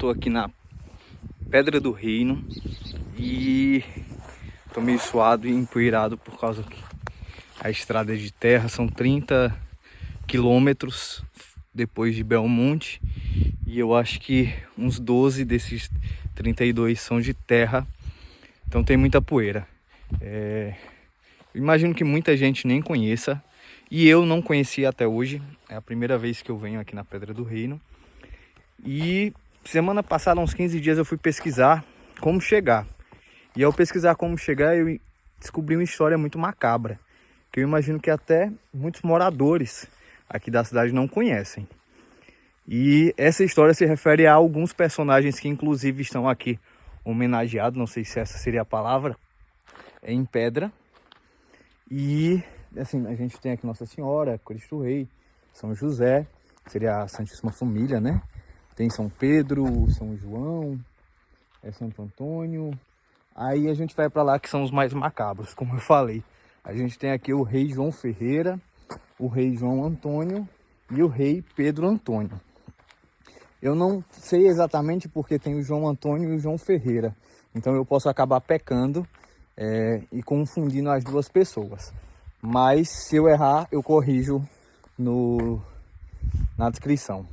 tô aqui na Pedra do Reino e tô meio suado e empoeirado por causa que a estrada é de terra. São 30 quilômetros depois de Belmonte e eu acho que uns 12 desses 32 são de terra, então tem muita poeira. Eu imagino que muita gente nem conheça e eu não conhecia até hoje. É a primeira vez que eu venho aqui na Pedra do Reino. E semana passada, uns 15 dias, eu fui pesquisar como chegar. E ao pesquisar como chegar, eu descobri uma história muito macabra, que eu imagino que até muitos moradores aqui da cidade não conhecem. E essa história se refere a alguns personagens que inclusive estão aqui homenageados, não sei se essa seria a palavra, em pedra. E assim, a gente tem aqui Nossa Senhora, Cristo Rei, São José, seria a Santíssima Família, né? Tem São Pedro, São João, Santo Antônio. Aí a gente vai para lá que são os mais macabros, como eu falei. A gente tem aqui o rei João Ferreira, o rei João Antônio e o rei Pedro Antônio. Eu não sei exatamente porque tem o João Antônio e o João Ferreira. Então eu posso acabar pecando e confundindo as duas pessoas. Mas se eu errar, eu corrijo na descrição.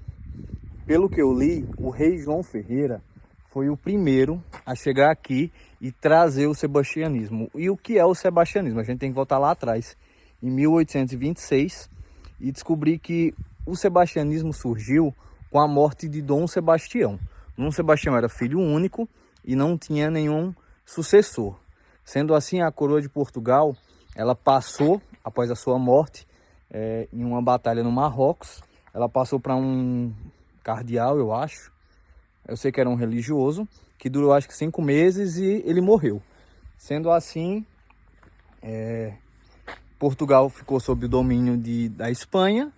Pelo que eu li, o rei João Ferreira foi o primeiro a chegar aqui e trazer o sebastianismo. E o que é o sebastianismo? A gente tem que voltar lá atrás, em 1826, e descobrir que o sebastianismo surgiu com a morte de Dom Sebastião. Dom Sebastião era filho único e não tinha nenhum sucessor. Sendo assim, a coroa de Portugal, ela passou, após a sua morte, em uma batalha no Marrocos, ela passou para um cardeal, eu acho. Eu sei que era um religioso, que durou acho que 5 meses e ele morreu. Sendo assim, Portugal ficou sob o domínio da Espanha.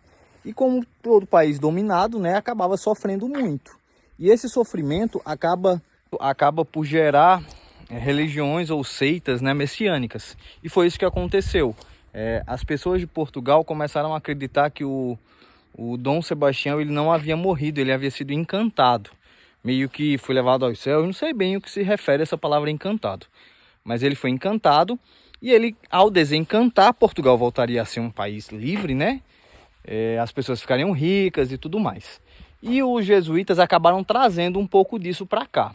E como todo país dominado, né, acabava sofrendo muito. E esse sofrimento acaba por gerar religiões ou seitas, né, messiânicas. E foi isso que aconteceu. As pessoas de Portugal começaram a acreditar que o Dom Sebastião ele não havia morrido, ele havia sido encantado. Meio que foi levado aos céus. Eu não sei bem o que se refere a essa palavra encantado. Mas ele foi encantado e ele, ao desencantar, Portugal voltaria a ser um país livre, né? As pessoas ficariam ricas e tudo mais. E os jesuítas acabaram trazendo um pouco disso para cá.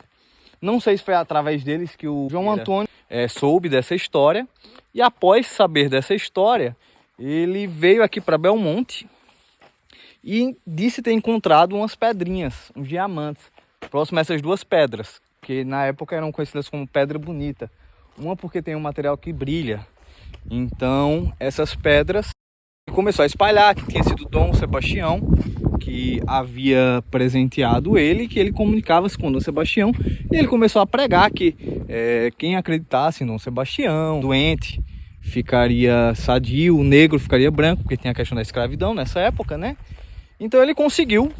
Não sei se foi através deles que o João Antônio soube dessa história. E após saber dessa história, ele veio aqui para Belmonte e disse ter encontrado umas pedrinhas, uns diamantes, próximo a essas duas pedras, que na época eram conhecidas como pedra bonita. Uma porque tem um material que brilha. Então, essas pedras começou a espalhar que tinha sido Dom Sebastião que havia presenteado ele, que ele comunicava-se com Dom Sebastião, e ele começou a pregar que quem acreditasse em Dom Sebastião, doente, ficaria sadio, o negro ficaria branco, porque tinha a questão da escravidão nessa época, né? Então ele conseguiu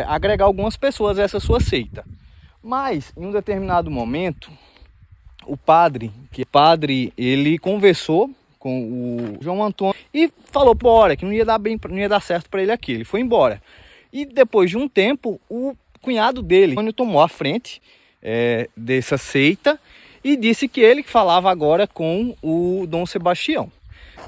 agregar algumas pessoas a essa sua seita. Mas, em um determinado momento, o padre, ele conversou com o João Antônio e falou bora que não ia dar certo para ele aqui. Ele foi embora. E depois de um tempo, o cunhado dele, Antônio, tomou a frente dessa seita e disse que ele falava agora com o Dom Sebastião.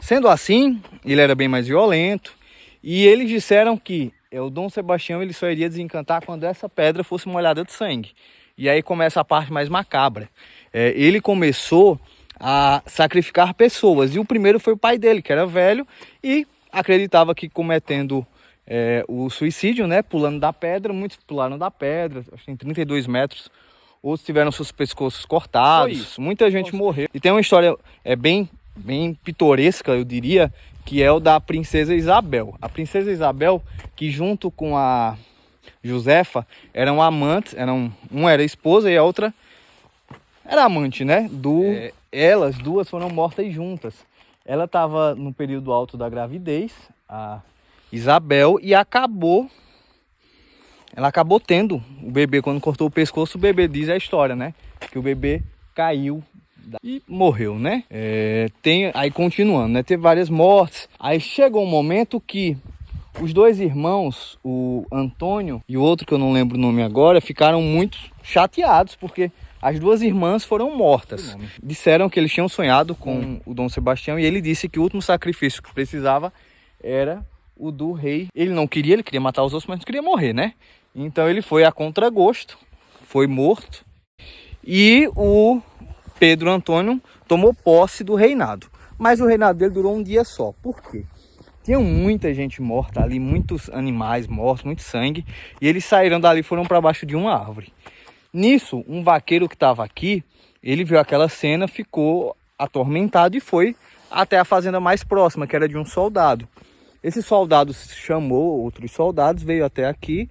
Sendo assim, ele era bem mais violento e eles disseram que o Dom Sebastião ele só iria desencantar quando essa pedra fosse molhada de sangue. E aí começa a parte mais macabra. Ele começou a sacrificar pessoas. E o primeiro foi o pai dele, que era velho e acreditava que cometendo o suicídio, né, pulando da pedra. Muitos pularam da pedra, acho que tem 32 metros. Outros tiveram seus pescoços cortados. Foi isso. Muita gente morreu. E tem uma história bem pitoresca, eu diria, que é o da princesa Isabel. A princesa Isabel, que junto com a Josefa eram amantes, uma era esposa e a outra era amante, né? Elas duas foram mortas juntas. Ela estava no período alto da gravidez, a Isabel, e ela acabou tendo o bebê. Quando cortou o pescoço, o bebê, diz a história, né? Que o bebê caiu e morreu, né? Aí continuando, né? Teve várias mortes. Aí chegou um momento que Os dois irmãos, o Antônio e o outro que eu não lembro o nome agora, ficaram muito chateados porque as duas irmãs foram mortas. Disseram que eles tinham sonhado com o Dom Sebastião e ele disse que o último sacrifício que precisava era o do rei. Ele não queria, ele queria matar os outros, mas não queria morrer, né? Então ele foi a contragosto, foi morto e o Pedro Antônio tomou posse do reinado. Mas o reinado dele durou um dia só. Por quê? Tinha muita gente morta ali, muitos animais mortos, muito sangue. E eles saíram dali e foram para baixo de uma árvore. Nisso, um vaqueiro que estava aqui, ele viu aquela cena, ficou atormentado e foi até a fazenda mais próxima, que era de um soldado. Esse soldado chamou outros soldados, veio até aqui,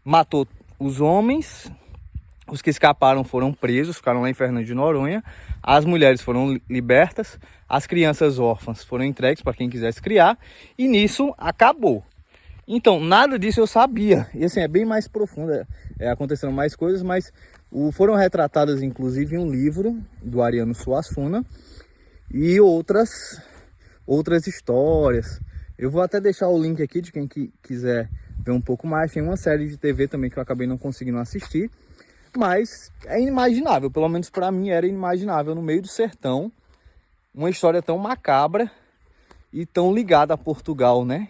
matou os homens. Os que escaparam foram presos, ficaram lá em Fernando de Noronha. As mulheres foram libertas, as crianças órfãs foram entregues para quem quisesse criar. E nisso acabou. Então, nada disso eu sabia. E assim, é bem mais profundo, aconteceram mais coisas, mas foram retratadas inclusive em um livro do Ariano Suassuna e outras histórias. Eu vou até deixar o link aqui de quem quiser ver um pouco mais. Tem uma série de TV também que eu acabei não conseguindo assistir. Mas é inimaginável, pelo menos para mim era inimaginável, no meio do sertão, uma história tão macabra e tão ligada a Portugal, né?